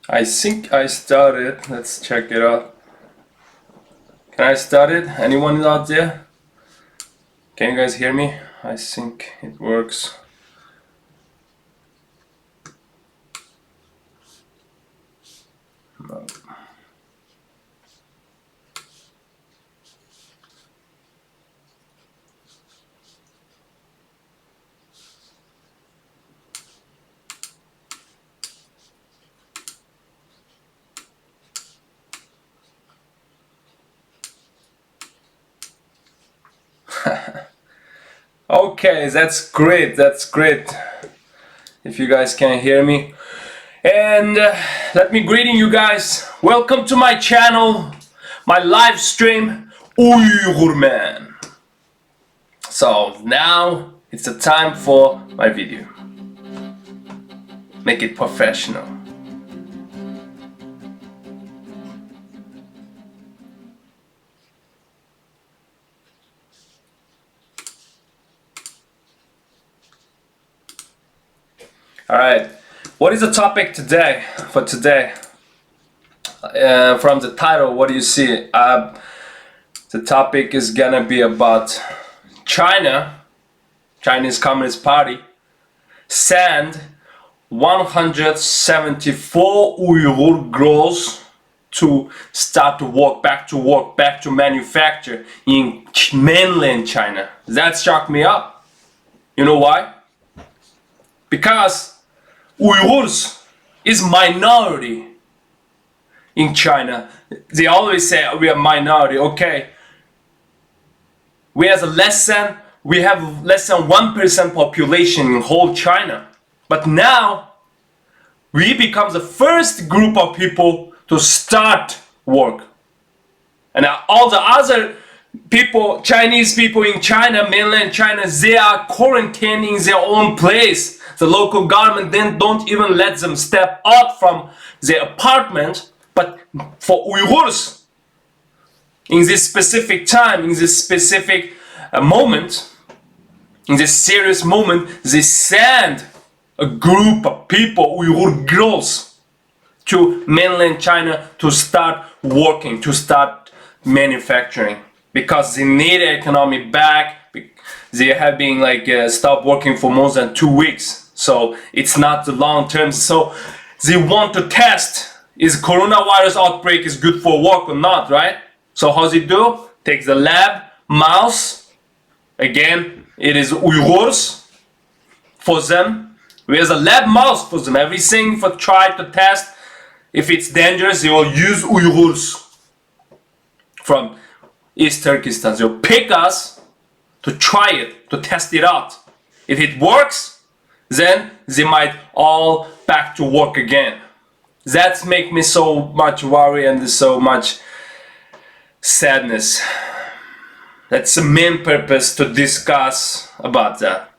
I think I started. Let's check it out. Can I start it? Anyone out there? Can you guys hear me? I think it works. No. Okay, that's great. That's great. If you guys can hear me. And let me greet you guys. Welcome to my channel, my live stream, Uyghur Man. So now it's the time for my video. Make it professional. Alright, what is the topic today? For today? From the title, what do you see? The topic is gonna be about China, Chinese Communist Party, sent 174 Uyghur girls to start to work, back to manufacture in mainland China. That shocked me up. You know why? Because Uyghurs is minority in China. They always say we are minority. Okay, we have less than 1% population in whole China, but now we become the first group of people to start work, and all the other people, Chinese people in China, mainland China, they are quarantining their own place. The local government then don't even let them step out from their apartment. But for Uyghurs, in this specific time, in this specific moment, in this serious moment, they send a group of people, Uyghur girls, to mainland China to start working, to start manufacturing. Because they need the economy back. They have been stopped working for more than 2 weeks. So it's not the long term. So they want to test, is coronavirus outbreak is good for work or not, right? So how's it do? Take the lab mouse. Again, it is Uyghurs for them. There's a lab mouse for them. Everything for try to test. If it's dangerous, they will use Uyghurs from East Turkestan. They'll pick us to try it, to test it out. If it works, then they might all back to work again. That make me so much worry and so much sadness. That's the main purpose to discuss about that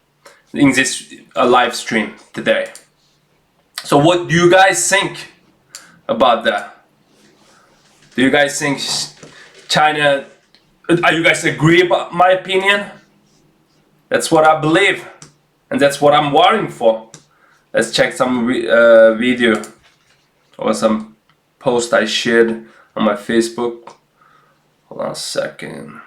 in this live stream today. So what do you guys think about that? Do you guys think China, are you guys agree about my opinion? That's what I believe, and that's what I'm worrying for. Let's check some video or some post I shared on my Facebook. Hold on a second.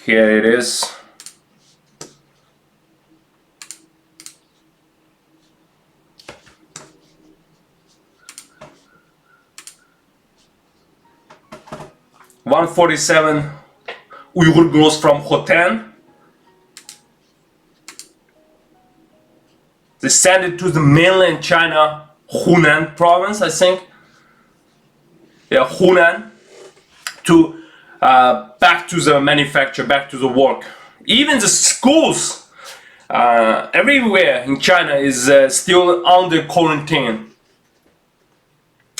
Here it is. "147 Uyghur girls from Hotan. They sent it to the mainland China, Hunan province, I think. Yeah, Hunan, to back to the manufacture, back to the work. Even the schools everywhere in China is still under quarantine.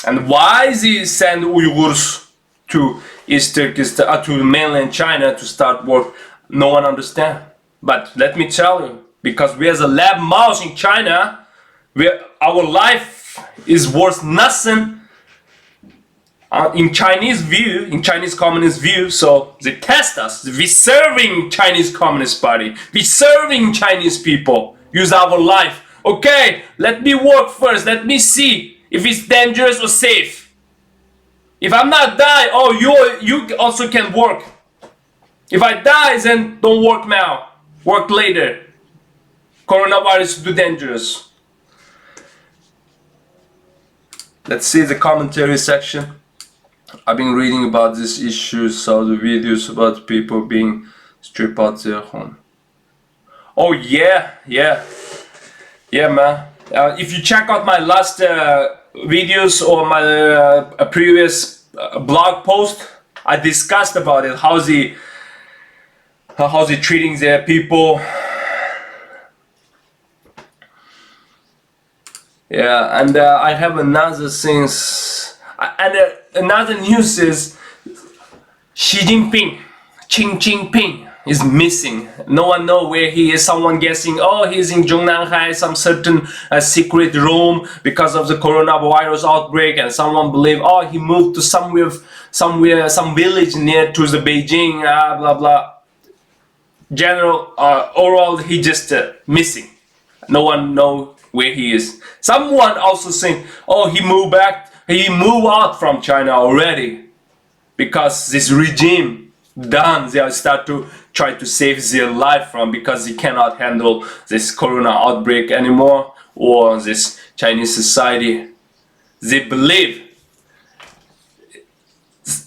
And why they send Uyghurs to East Turkestan, to mainland China to start work, no one understand. But let me tell you, because we as a lab mouse in China, our life is worth nothing in Chinese view, in Chinese Communist view. So they test us. We serving Chinese Communist Party. We serving Chinese people. Use our life. Okay, let me work first. Let me see if it's dangerous or safe. If I'm not die, oh, you also can work. If I die, then don't work now. Work later. Coronavirus is too dangerous. Let's see the commentary section. I've been reading about this issue, saw the videos about people being stripped out their home. Oh yeah, man. If you check out my last videos or my previous blog post, I discussed about it. How's he treating their people? Yeah, and I have another things, and another news is Xi Jinping, Chingching is missing. No one know where he is. Someone guessing, oh, he's in Zhongnanhai, some certain secret room because of the coronavirus outbreak, and someone believe, oh, he moved to some village near to the Beijing, blah blah. General, overall, he just missing. No one know where he is. Someone also saying, oh, he moved out from China already because this regime done. They start to try to save their life from, because they cannot handle this corona outbreak anymore, or this Chinese society. They believe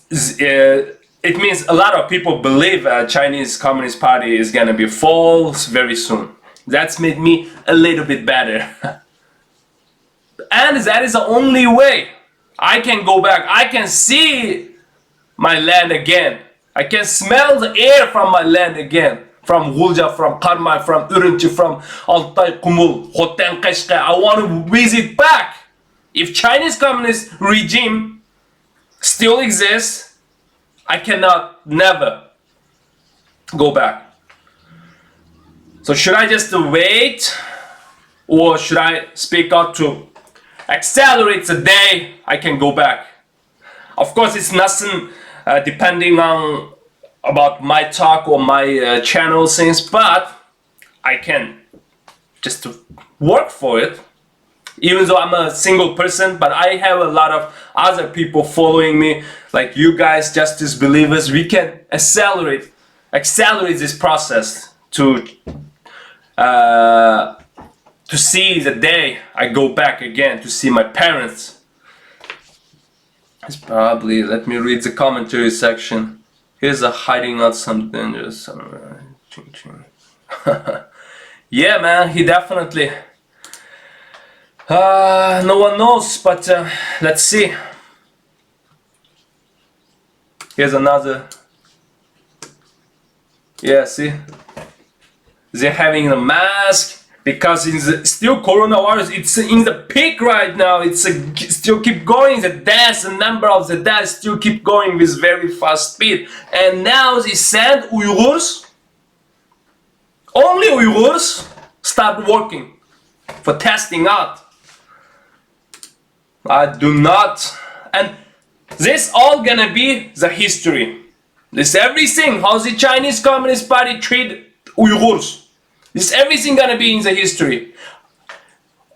it means a lot of people believe Chinese Communist Party is gonna be false very soon. That's made me a little bit better. And that is the only way I can go back. I can see my land again. I can smell the air from my land again. From Gulja, from Karmay, from Urumqi, from Altay, Kumul, Hoten, Qashqai. I want to visit back. If Chinese Communist regime still exists, I cannot never go back. So should I just wait, or should I speak out to accelerate the day I can go back? Of course, it's nothing depending on about my talk or my channel things, but I can just work for it. Even though I'm a single person, but I have a lot of other people following me, like you guys, justice believers. We can accelerate this process to see the day I go back again to see my parents. It's probably, let me read the commentary section. Here's a hiding out something, just somewhere. Chingching. Yeah, man, he definitely. No one knows, but let's see. Here's another. Yeah, see? They're having a mask because in the still coronavirus, it's in the peak right now. It's still keep going. The number of the deaths still keep going with very fast speed. And now they send Uyghurs, only Uyghurs, start working for testing out. I do not, and this all gonna be the history. This everything, how the Chinese Communist Party treat Uyghurs. This everything gonna be in the history.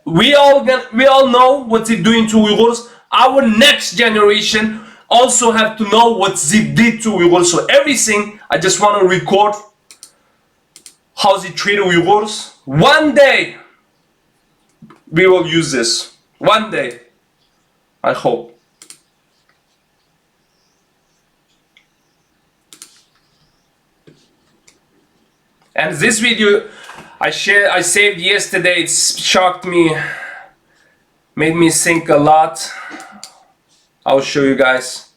We all know what they're doing to Uyghurs. Our next generation also have to know what they did to Uyghurs. So everything, I just want to record how they treat Uyghurs. One day we will use this. One day, I hope. And this video I saved yesterday. It shocked me, made me think a lot. I'll show you guys.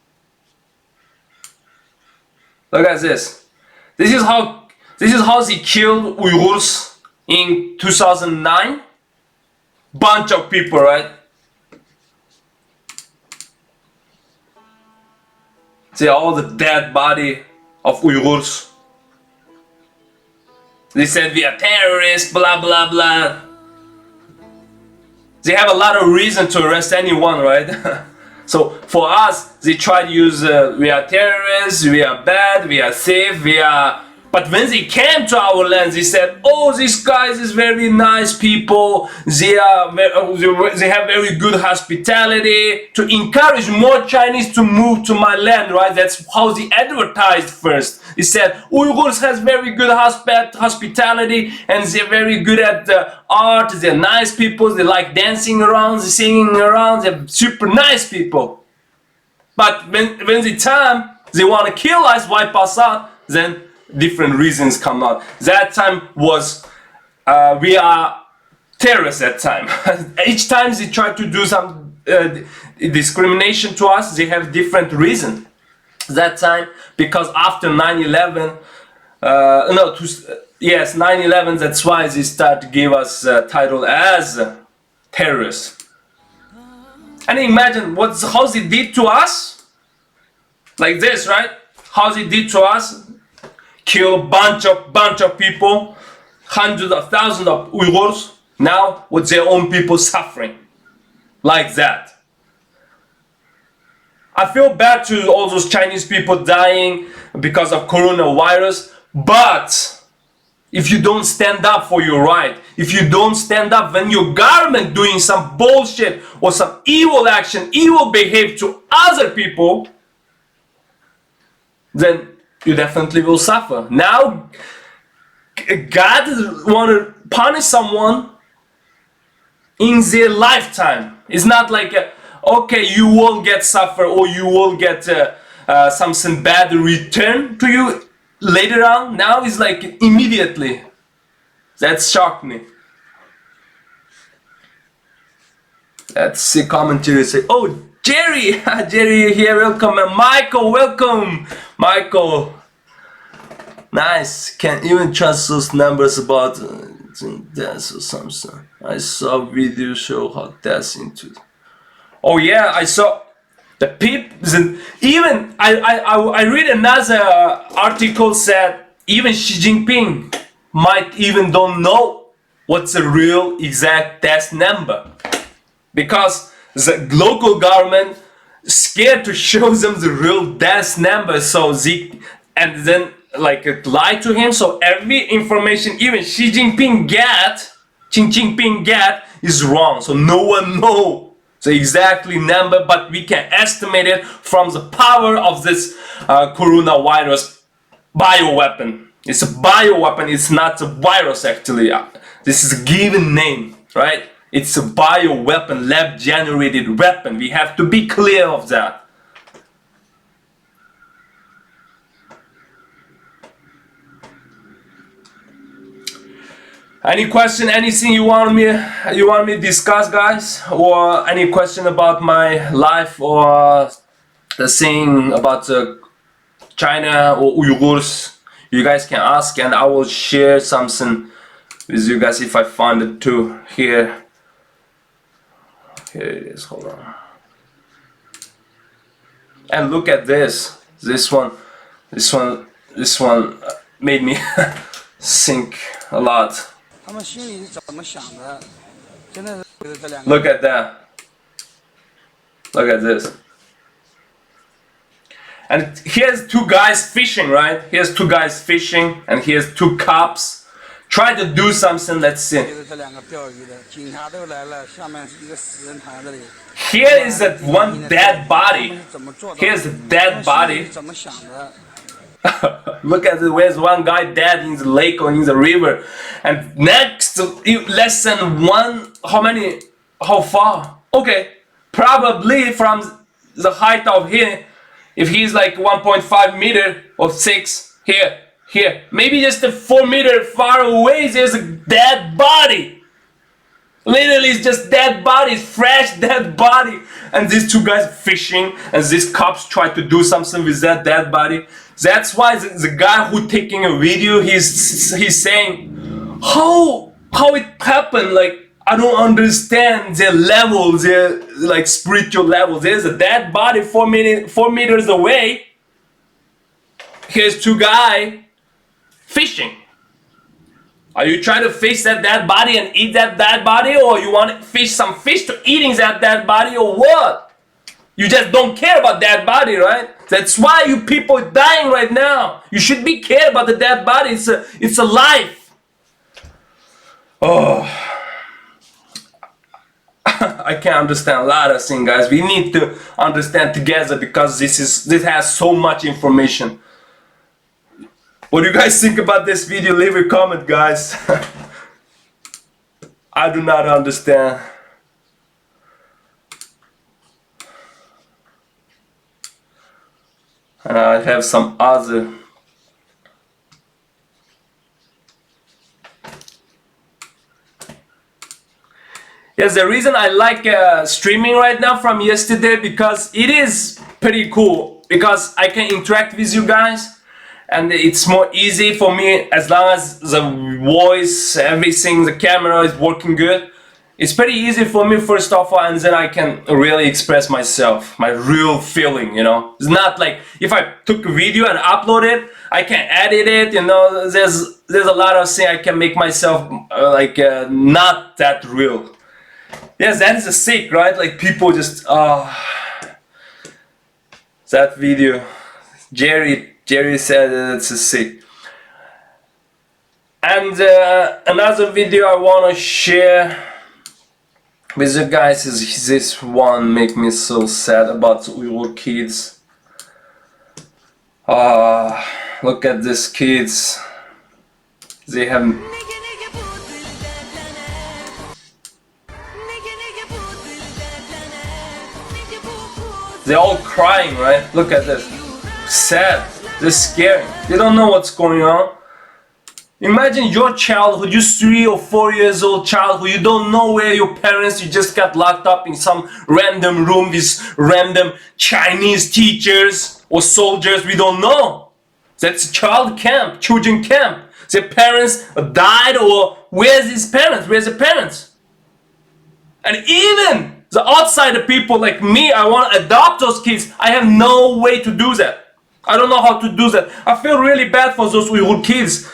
Look at this. This is how they killed Uyghurs in 2009. Bunch of people, right? See all the dead body of Uyghurs. They said we are terrorists, blah blah blah. they have a lot of reason to arrest anyone, right? So for us, they try to use we are terrorists, we are bad, we are safe, we are. But when they came to our land, they said, "Oh, these guys is very nice people. They have very good hospitality to encourage more Chinese to move to my land." Right? That's how they advertised first. They said Uyghurs has very good hospitality and they're very good at the art. They're nice people. They like dancing around, singing around. They're super nice people. But when the time they want to kill us, wipe us out, then different reasons come out. That time was we are terrorists. That time, each time they try to do some discrimination to us, they have different reason. That time because after 9/11, yes, 9/11. That's why they start to give us title as terrorists. And imagine how they did to us, like this, right? How they did to us. Kill bunch of people, hundreds of thousands of Uyghurs, now with their own people suffering like that. I feel bad to all those Chinese people dying because of coronavirus, but if you don't stand up for your right, if you don't stand up when your government doing some bullshit or some evil action, evil behavior to other people, then you definitely will suffer. Now, God want to punish someone in their lifetime. It's not like, okay, you will get suffer or you will get something bad return to you later on. Now it's like immediately. That shocked me. Let's see commentary say, oh, Jerry, Jerry here, welcome, and Michael, welcome, Michael. Nice, can even trust those numbers about deaths or something. I saw video show how that's into. Oh yeah, I saw the people. Even I read another article said even Xi Jinping might even don't know what's the real exact death number because the local government scared to show them the real death number, so and then like lie to him. So every information even Xi Jinping get is wrong. So no one know the exactly number, but we can estimate it from the power of this coronavirus bioweapon. It's a bioweapon. It's not a virus actually. This is a given name, right? It's a bioweapon, lab-generated weapon. We have to be clear of that. Any question, anything you want me to discuss, guys? Or any question about my life or the thing about China or Uyghurs? You guys can ask and I will share something with you guys if I find it too here. Here it is, hold on. And look at this. This one made me think a lot. Look at that. Look at this. And here's two guys fishing, right? Here's two guys fishing and here's two cops. Try to do something, let's see. Here is that one dead body. Here's a dead body. Look at it, where's one guy dead in the lake or in the river. And next, less than how far? Okay, probably from the height of here, if he's like 1.5 meter or 6, here, maybe just a 4 meter far away, there's a dead body. Literally, it's just dead body, fresh dead body. And these two guys fishing, and these cops try to do something with that dead body. That's why the guy who taking a video, he's saying, how it happened? Like, I don't understand their level, their like spiritual level. There's a dead body 4 meters away. Here's two guys fishing. Are you trying to face that dead body and eat that dead body, or you want to fish some fish to eating that dead body, or what? You just don't care about that body, right? That's why you people are dying right now. You should be care about the dead body. It's a life. Oh, I can't understand a lot of things, guys. We need to understand together because this has so much information. What do you guys think about this video? Leave a comment, guys. I do not understand. And I have some other. Yes, the reason I like streaming right now from yesterday, because it is pretty cool, because I can interact with you guys and it's more easy for me as long as the voice, everything, the camera is working good. It's pretty easy for me first of all, and then I can really express myself, my real feeling, you know. It's not like if I took a video and upload it, I can edit it, you know. There's a lot of things I can make myself not that real. Yes, that is a sick, right? Like people just that video. Jerry said that it's a sick. And another video I wanna share with you guys is this one. Make me so sad about Uyghur kids. Look at these kids. They have. They're all crying, right? Look at this. Sad. They're scary. They don't know what's going on. Imagine your childhood, you're 3 or 4 years old childhood, you don't know where your parents, you just got locked up in some random room with random Chinese teachers or soldiers, we don't know. That's a child camp, children camp. Their parents died, or where's his parents? Where's the parents? And even the outsider people like me, I want to adopt those kids. I have no way to do that. I don't know how to do that. I feel really bad for those Uyghur kids.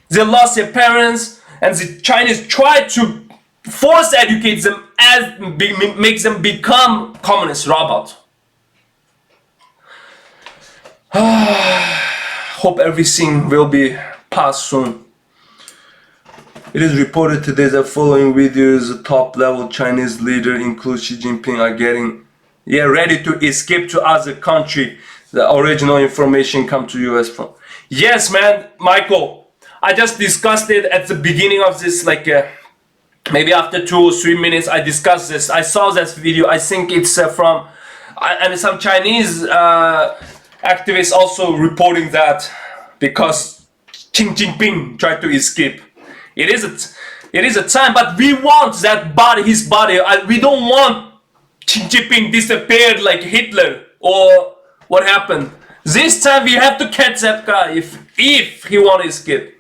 They lost their parents, and the Chinese try to force educate them as makes them become communist robots. Hope everything will be passed soon. It is reported today that following videos, the top-level Chinese leader, including Xi Jinping, are getting ready to escape to other country. The original information come to US from. Yes, man, Michael. I just discussed it at the beginning of this, maybe after 2 or 3 minutes. I discussed this. I saw this video. I think it's from, and some Chinese activists also reporting that because Chingching tried to escape. It is a time, but we want that body, his body. We don't want Chingching disappeared like Hitler or what happened. This time we have to catch that guy if he want to escape.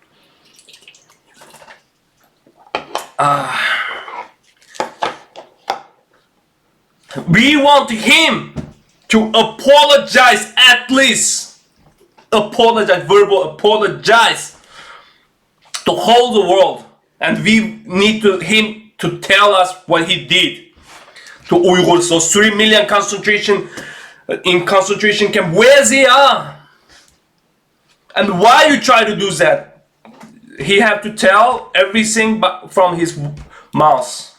We want him to apologize, at least apologize, verbal apologize to whole the world, and we need him to tell us what he did to Uyghurs. So 3 million concentration camp, where they are, and why you try to do that. He have to tell everything from his mouth.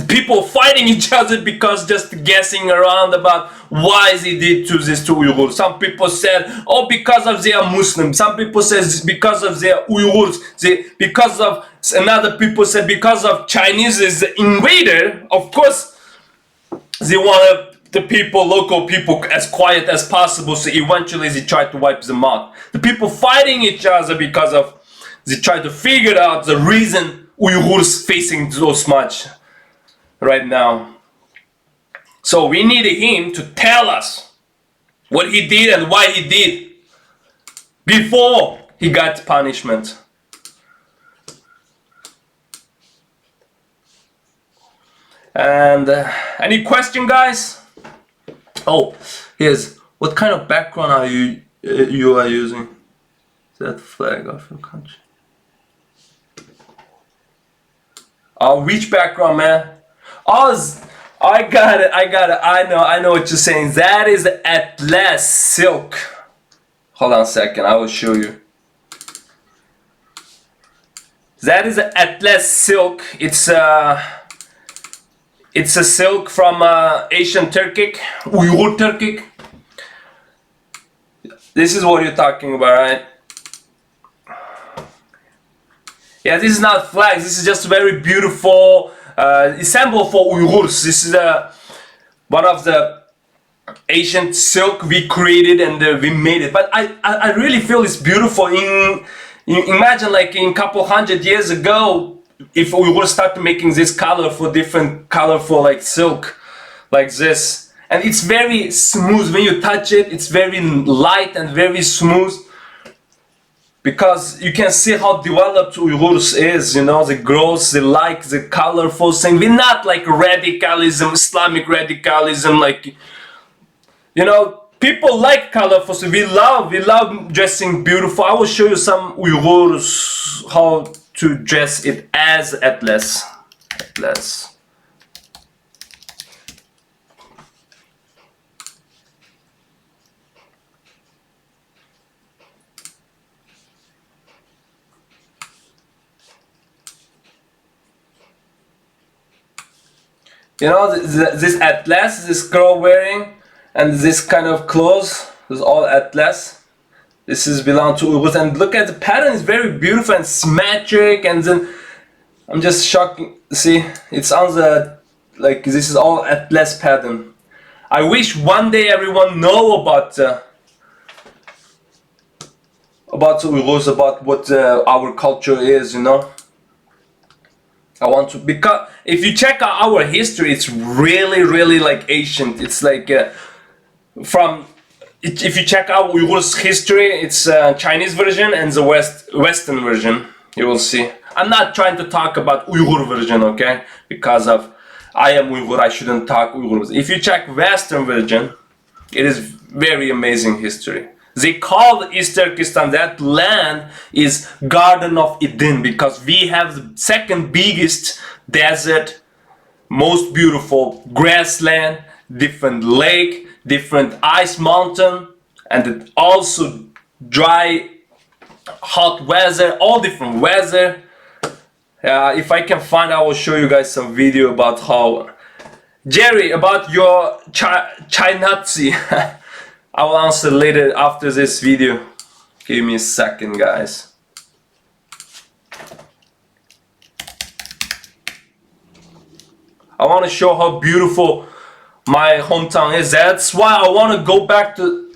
People fighting each other because just guessing around about why they did to this to Uyghurs. Some people said, oh, because of they are Muslims. Some people said because of they are Uyghurs. Another people said because of Chinese is the invader. Of course, they want the people, local people, as quiet as possible. So eventually they try to wipe them out. The people fighting each other because of they try to figure out the reason Uyghurs facing so much right now. So we need him to tell us what he did and why he did before he got punishment. And any question, guys? Oh, here's what kind of background are you are using? Is that flag of your country? Which background, man? Oz. I got it. I know what you're saying. That is Atlas silk. Hold on a second. I will show you. That is Atlas silk. It's a silk from Asian Turkic, Uyghur Turkic. This is what you're talking about, right? Yeah, this is not flags. This is just very beautiful symbol for Uyghurs. This is one of the ancient silk we created and we made it. But I really feel it's beautiful. Imagine like in a couple hundred years ago, if we would start making this colorful, different colorful like silk, like this. And it's very smooth when you touch it. It's very light and very smooth. Because you can see how developed Uyghurs is, you know, the girls, they like the colorful thing. We're not like radicalism, Islamic radicalism, like, you know, people like colorful, so we love dressing beautiful. I will show you some Uyghurs how to dress it as Atlas. You know, this Atlas, this girl wearing, and this kind of clothes, this is all Atlas. This is belong to Uyghurs, and look at the pattern, it's very beautiful and symmetric, and then I'm just shocked. See, it's on the, like, this is all Atlas pattern. I wish one day everyone know about Uyghurs, about what our culture is, you know. I want to, because if you check out our history, it's really like ancient. It's like if you check out Uyghurs history, it's Chinese version and the Western version. You will see. I'm not trying to talk about Uyghur version, okay? Because of I am Uyghur, I shouldn't talk Uyghur. If you check Western version, it is very amazing history. They call East Turkestan, that land is Garden of Eden, because we have the second biggest desert, most beautiful grassland, different lake, different ice mountain, and also dry, hot weather, all different weather. If I can find, I will show you guys some video about how Jerry, about your Chinazi. I will answer later after this video. Give me a second, guys. I want to show how beautiful my hometown is. That's why I want to go back to,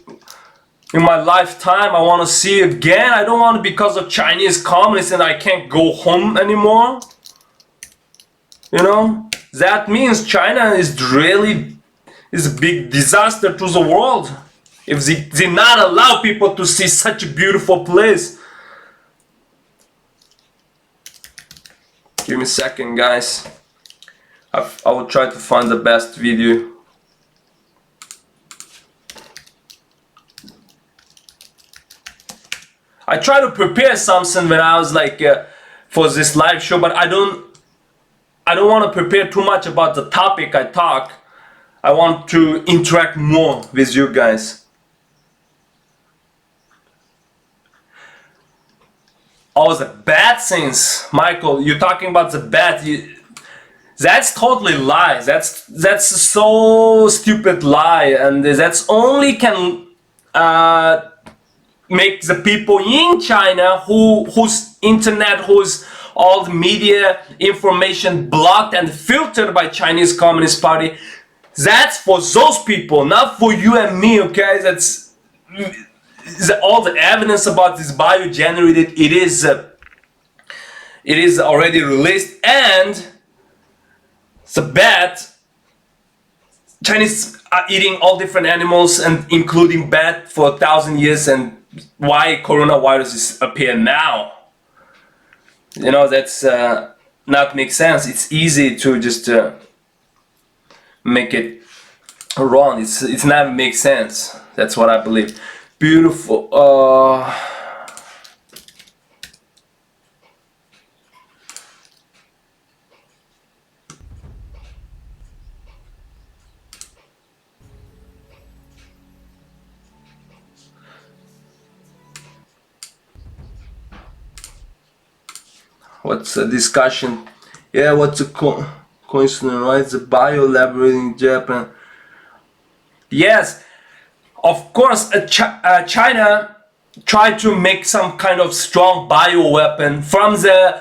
in my lifetime, I want to see again. I don't want to, because of Chinese communists and I can't go home anymore. You know, that means China is really a big disaster to the world. If they not allow people to see such a beautiful place. Give me a second, guys. I will try to find the best video. I try to prepare something when I was like for this live show, but I don't want to prepare too much about the topic I talk. I want to interact more with you guys. Oh, the bad things, Michael. You're talking about the bad. That's totally lie. That's so stupid lie, and that's only can make the people in China whose internet, whose all the media information blocked and filtered by Chinese Communist Party. That's for those people, not for you and me. Okay, that's. All the evidence about this bio-generated, it is already released, and the bat, Chinese are eating all different animals and including bat for 1,000 years, and why coronavirus is appear now? You know, that's not make sense. It's easy to just make it wrong. It's not make sense. That's what I believe. Beautiful. What's a discussion? Yeah, what's a coincidence, right? The bio laboratory in Japan. Yes, of course, China tried to make some kind of strong bio weapon from the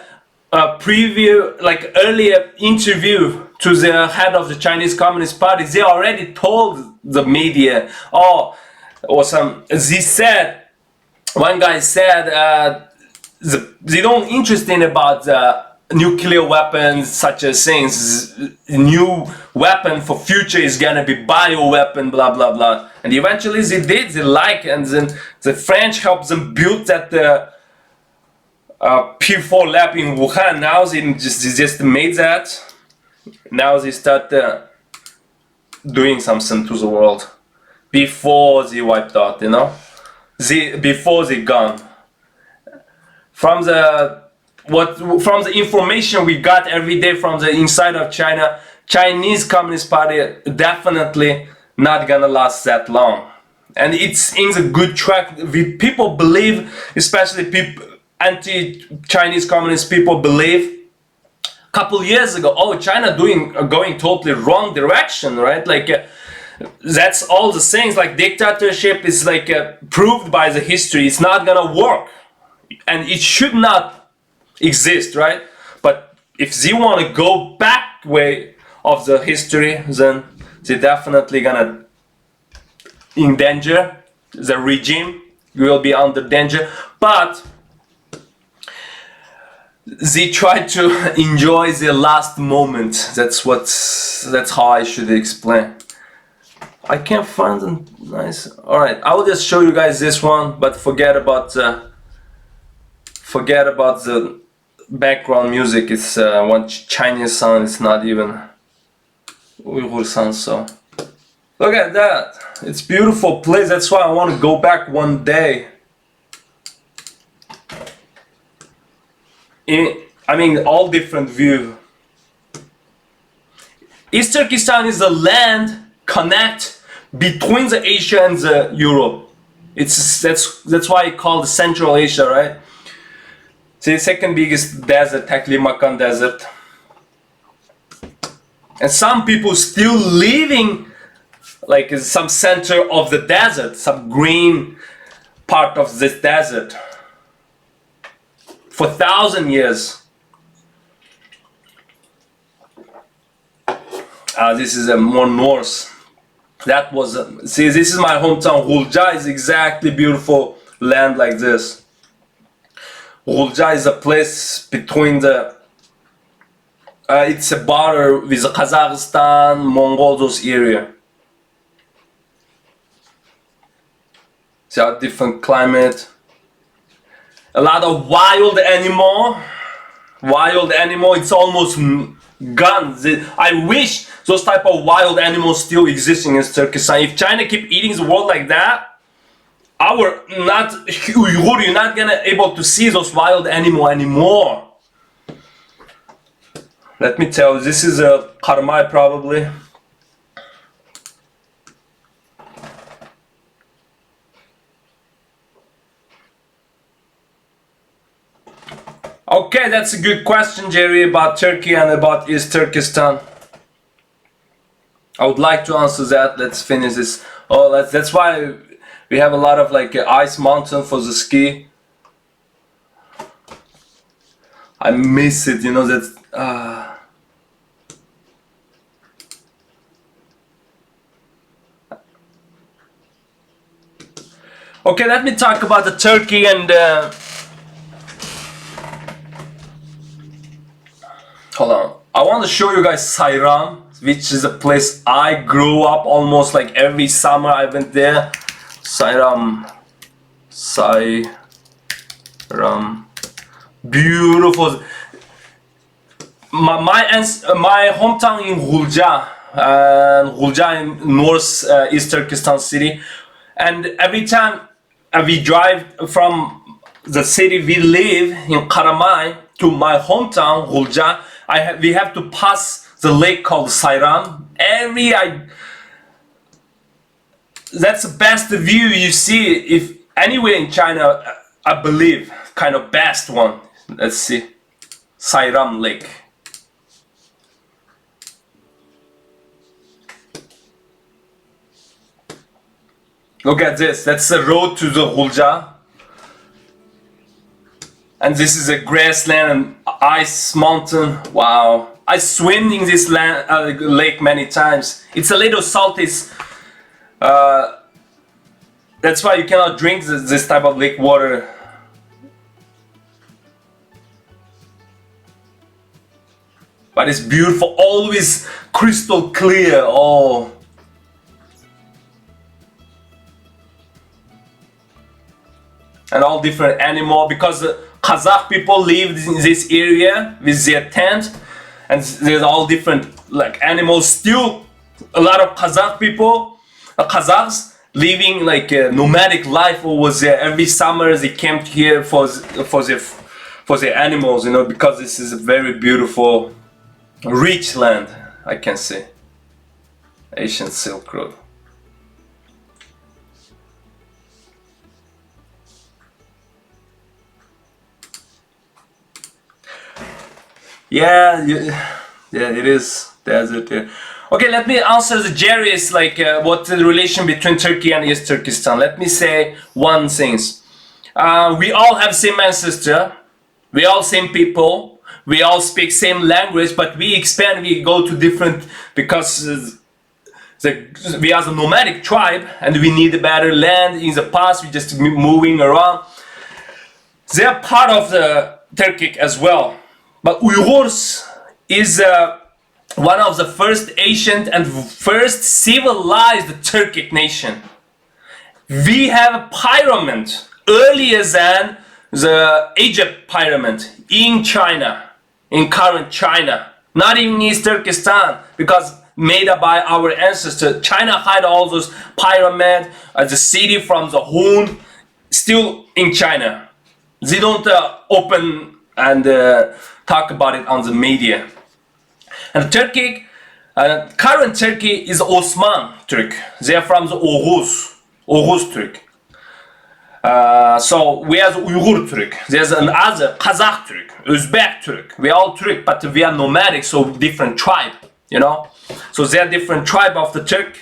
preview, like earlier interview to the head of the Chinese Communist Party. They already told the media, oh, or some. They said, one guy said, they don't interested about the nuclear weapons, such as things. New weapon for future is gonna be bio weapon, blah blah blah. And eventually they did. They like, and then the French helped them build that P4 lab in Wuhan. Now they just made that. Now they start doing something to the world before they wiped out. You know, before they gone. From the information we got every day from the inside of China, Chinese Communist Party definitely not gonna last that long, and it's in the good track. People believe, especially people, anti-Chinese Communist people believe, a couple years ago, oh, China going totally wrong direction, right? Like that's all the things. Like dictatorship is like proved by the history. It's not gonna work. And it should not exist, right? But if they want to go back way of the history, then they're definitely gonna endanger the regime. Will be under danger. But they try to enjoy the last moment. That's how I should explain. I can't find a nice. All right, I will just show you guys this one, but forget about the background music. It's one Chinese sound. It's not even Uyghur sound. So look at that. It's beautiful place. That's why I want to go back one day. I mean, all different view. East Turkestan is the land connect between the Asia and the Europe. That's why it's called Central Asia, right? The second biggest desert, Taklimakan Desert. And some people still living like in some center of the desert, some green part of this desert for 1,000 years. This is a more north. That was see, this is my hometown. Hulja is exactly beautiful land like this. Hulja is a place between the it's a border with Kazakhstan, Mongol, those area. See how different climate. A lot of wild animal. It's almost gone. I wish those type of wild animals still existing in Turkestan. If China keep eating the world like that, Uyghur, you're not gonna able to see those wild animal anymore. Let me tell you, this is a Karmai probably. Okay, that's a good question, Jerry, about Turkey and about East Turkestan. I would like to answer that. Let's finish this. Oh, that's why we have a lot of like ice mountain for the ski. I miss it, you know, that's Okay, let me talk about the Turkey and hold on. I want to show you guys Sayram, which is a place I grew up almost like every summer I went there. Sayram, beautiful. My hometown in Hulja in north East Turkestan city, and every time we drive from the city we live in Karamay to my hometown Hulja, we have to pass the lake called Sayram. That's the best view you see if anywhere in China, I believe, kind of best one. Let's see. Sayram Lake. Look at this, that's the road to the Ghulja. And this is a grassland and ice mountain. Wow. I swim in this lake many times. It's a little salty. That's why you cannot drink this type of lake water. But it's beautiful, always crystal clear. Oh. And all different animal, because the Kazakh people live in this area with their tent, and there's all different like animals. Still, a lot of Kazakh people, Kazakhs, living like a nomadic life over there. Every summer they came here for their animals, you know, because this is a very beautiful, rich land, I can say. Ancient Silk Road. Yeah, it is desert. Yeah. Okay, let me answer the Jerry's like what the relation between Turkey and East Turkestan. Let me say one thing. We all have same ancestor, we all same people, we all speak same language, but we expand, we go to different, because we are a nomadic tribe and we need a better land. In the past we just moving around. They are part of the Turkic as well. But Uyghurs is one of the first ancient and first civilized Turkic nation. We have a pyramid earlier than the Egypt pyramid in China, in current China, not in East Turkestan, because made by our ancestors. China had all those pyramids, the city from the Hun, still in China. They don't open and talk about it on the media. And Turkey, current Turkey is Osman Turk. They are from the Uyghurs Turk. So we are the Uyghur Turk. There's another Kazakh Turk, Uzbek Turk. We are all Turk, but we are nomadic, so different tribe, you know. So they are different tribe of the Turk.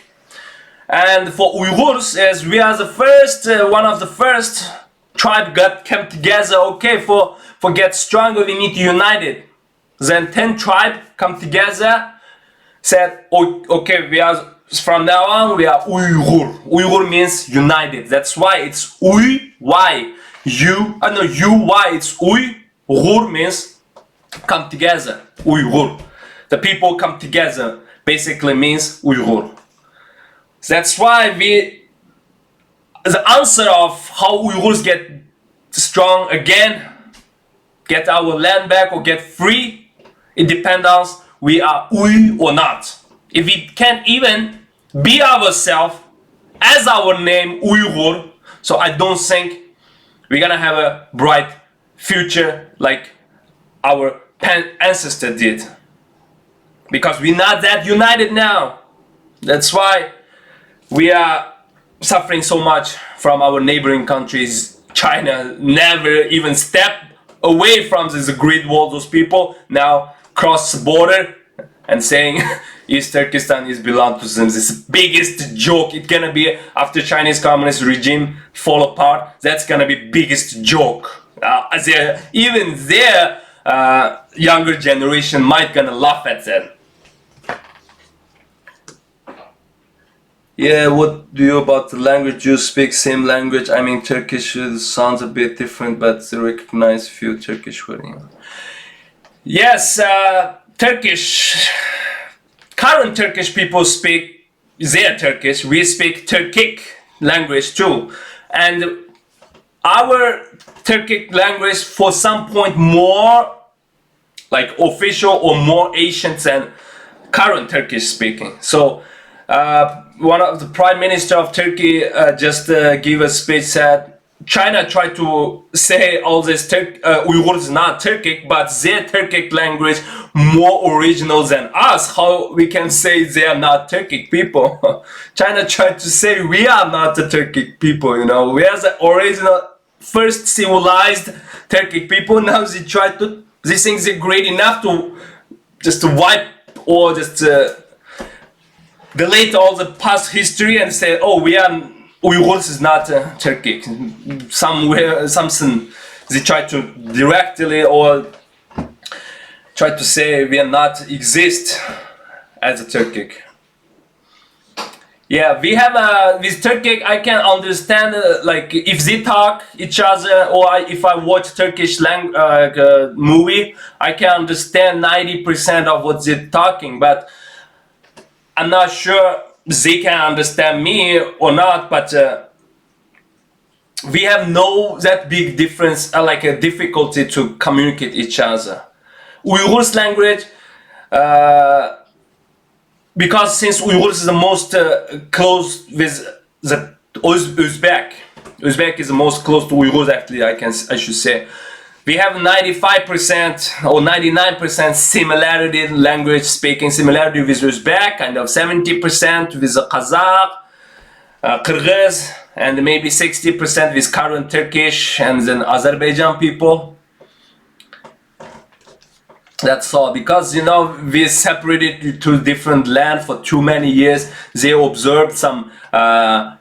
And for Uyghurs, as we are the first, one of the first tribe came together. Okay, for get stronger, we need to unite it. Then 10 tribe come together, said, okay, we are from now on we are Uyghur. Uyghur means united. That's why it's Uy, Y, U, no, U-Y, it's Uyghur means come together, Uyghur. The people come together, basically means Uyghur. That's why the answer of how Uyghurs get strong again, get our land back or get free, it depends on we are Uy or not. If we can't even be ourselves as our name Uyghur, so I don't think we're gonna have a bright future like our ancestor did. Because we're not that united now. That's why we are suffering so much from our neighboring countries. China never even stepped away from this Great Wall. Those people now cross the border and saying East Turkestan is belong to them. This is biggest joke. It's gonna be after Chinese communist regime fall apart. That's gonna be biggest joke. Even their younger generation might gonna laugh at that. Yeah, what do you about the language you speak? Same language. I mean, Turkish sounds a bit different, but they recognize few Turkish words. Yes, Turkish. Current Turkish people speak their Turkish. We speak Turkic language too, and our Turkic language for some point more like official or more ancient than current Turkish speaking. So. One of the Prime Minister of Turkey just gave a speech, said China tried to say all this Uyghurs not Turkic, but their Turkic language more original than us. How we can say they are not Turkic people? China tried to say we are not the Turkic people, you know. We are the original first civilized Turkic people. Now they try to These things are great enough to just to wipe or just delete all the past history and say, oh, we are Uyghurs is not Turkic. Somewhere, something they try to directly or try to say we are not exist as a Turkic. Yeah, we have with Turkic. I can understand like if they talk each other, or if I watch Turkish movie, I can understand 90% of what they're talking. But I'm not sure they can understand me or not. But we have no that big difference, like a difficulty to communicate each other. Uyghurs language. Because since Uyghurs is the most close with the Uzbek. Uzbek is the most close to Uyghurs actually, I should say. We have 95% or 99% similarity, language speaking similarity with Uzbek, kind of 70% with the Kazakh, Kyrgyz, and maybe 60% with current Turkish and then Azerbaijan people. That's all, because you know we separated to different land for too many years. They observed some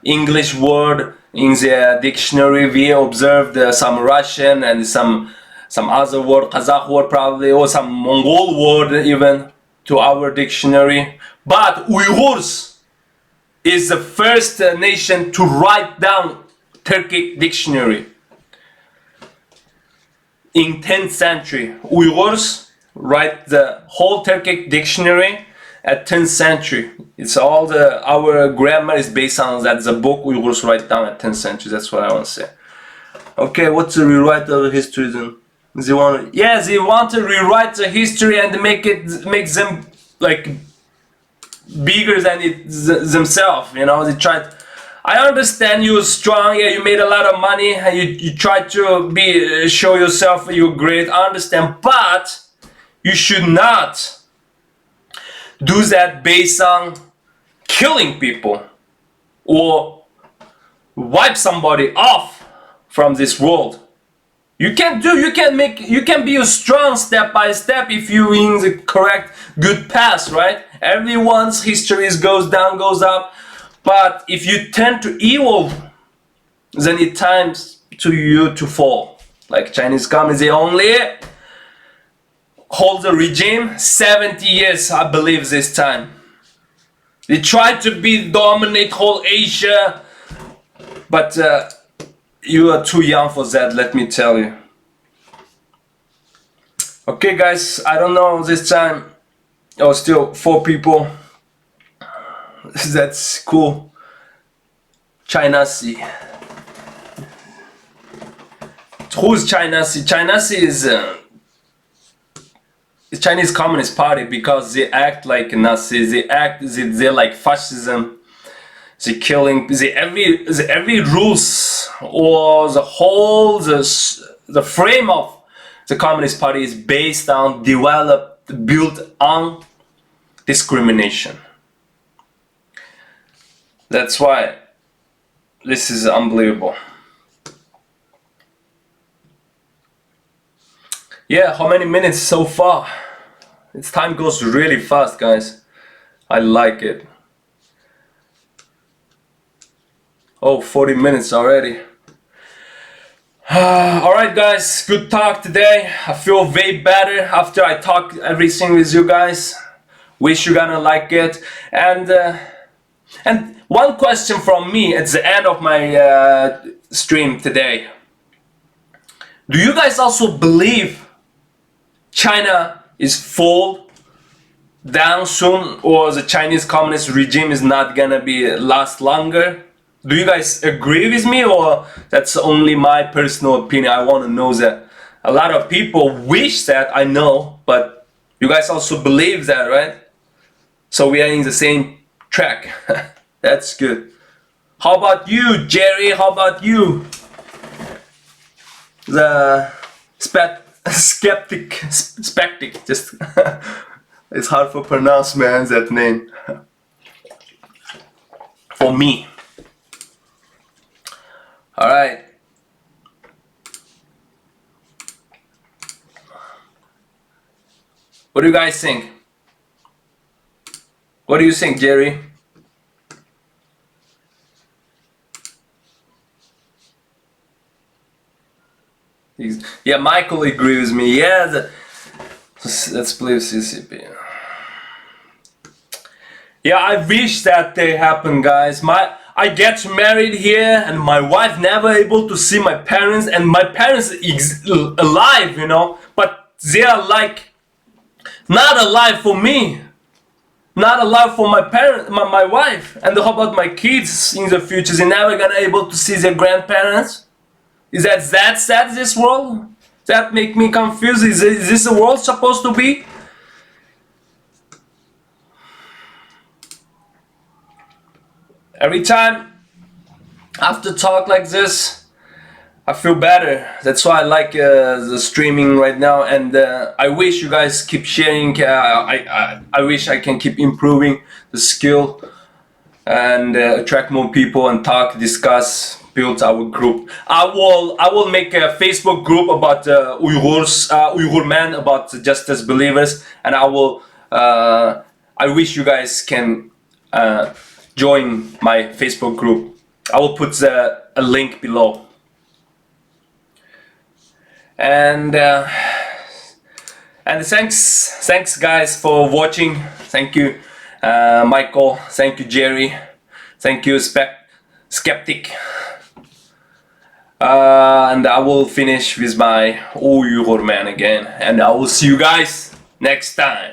English word in their dictionary. We observed some Russian and some other word, Kazakh word probably, or some Mongol word even to our dictionary. But Uyghurs is the first nation to write down Turkic dictionary in 10th century. Uyghurs write the whole Turkic dictionary at 10th century. It's all our grammar is based on that. The book Uyghurs write down at 10th century. That's what I want to say. Okay, what's the rewrite of the history then? They want to rewrite the history and make them like bigger than themselves. You know, they try. I understand you're strong. Yeah, you made a lot of money. And you try to show yourself you're great. I understand, but you should not do that based on killing people or wipe somebody off from this world. You can be strong step by step if you're in the correct good path, right? Everyone's history goes down, goes up. But if you tend to evil, then it's time to you to fall. Like Chinese communists, they only hold the regime 70 years, I believe, this time. They tried to dominate whole Asia, but you are too young for that, let me tell you. Okay guys, I don't know, this time still 4 people. That's cool. China Sea. Who's China Sea? China Sea is the Chinese Communist Party, because they act like Nazis. They're like fascism. They killing. Every rules or the whole the frame of the Communist Party is based on built on discrimination. That's why this is unbelievable. Yeah, how many minutes so far? Its time goes really fast, guys. I like it. Oh, 40 minutes already. Alright guys, good talk today. I feel way better after I talk everything with you guys. Wish you're gonna like it. And one question from me at the end of my stream today. Do you guys also believe China is fall down soon, or the Chinese communist regime is not gonna last longer? Do you guys agree with me, or that's only my personal opinion? I want to know that. A lot of people wish that, I know, but you guys also believe that, right? So we are in the same track. That's good. How about you, Jerry? How about you? The skeptic, just it's hard to pronounce, man, that name. For me. Alright. What do you guys think? What do you think, Jerry? Yeah, Michael agrees with me. Yeah, let's play CCP. Yeah, I wish that they happen, guys. I get married here, and my wife never able to see my parents, and my parents alive, you know, but they are like not alive for me, not alive for my parent, my wife. And how about my kids in the future? They're never gonna able to see their grandparents. Is that sad? This world that make me confused. Is this the world supposed to be? Every time after talk like this, I feel better. That's why I like the streaming right now, and I wish you guys keep sharing. I wish I can keep improving the skill and attract more people and talk, discuss, build our group. I will make a Facebook group about Uyghurs, Uyghur men, about justice believers, and I wish you guys can join my Facebook group. I will put a link below. And thanks guys for watching. Thank you, Michael. Thank you, Jerry. Thank you, Skeptic. And I will finish with my Uyghur man again. And I will see you guys next time.